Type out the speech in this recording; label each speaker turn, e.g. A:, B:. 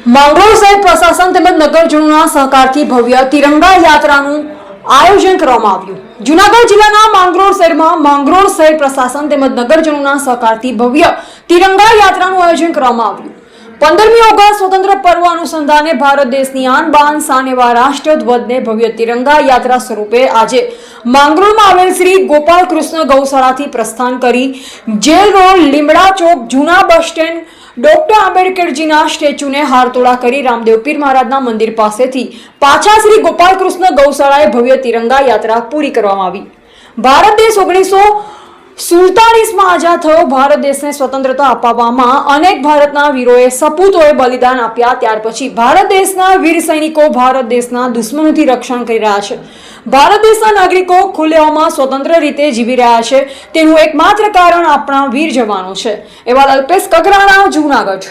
A: માંગરોળ શહેર પ્રશાસન તેમજ નગરજનોના સહકારથી ભવ્ય તિરંગા યાત્રાનું આયોજન કરવામાં આવ્યું। જૂનાગઢ જિલ્લાના માંગરોળ શહેરમાં માંગરોળ શહેર પ્રશાસન તેમજ નગરજનોના સહકારથી ભવ્ય તિરંગા યાત્રાનું આયોજન કરવામાં આવ્યું। 15મી ઓગસ્ટ સ્વતંત્ર પર્વ અનુસંધાને ભારત દેશની આન બાન શાન એવા રાષ્ટ્રધ્વજને ભવ્ય તિરંગા યાત્રા સ્વરૂપે આજે માંગરોળમાં આવેલ શ્રી ગોપાલ કૃષ્ણ ગૌશાળાથી પ્રસ્થાન કરી જેલ રોડ, લીમડા ચોક, જૂના બસ સ્ટેન્ડ, ડોક્ટર આંબેડકરજીના સ્ટેચ્યુને હારતોડા કરી રામદેવ પીર મહારાજના મંદિર પાસેથી પાછા શ્રી ગોપાલ કૃષ્ણ ગૌશાળાએ ભવ્ય તિરંગા યાત્રા પૂરી કરવામાં આવી। ભારત દેશ 1947માં આઝાદ થયો। ભારત દેશને સ્વતંત્રતા અપાવવામાં અનેક ભારતના વીરોએ સપૂતોએ બલિદાન આપ્યા। ત્યાર પછી ભારત દેશના વીર સૈનિકો ભારત દેશના દુશ્મનોથી રક્ષણ કરી રહ્યા છે। ભારત દેશના નાગરિકો ખુલ્લેઆમમાં સ્વતંત્ર રીતે જીવી રહ્યા છે, તેનું એકમાત્ર કારણ આપણા વીર જવાનો છે। એવા અલ્પેશ કગરાણા, જૂનાગઢ।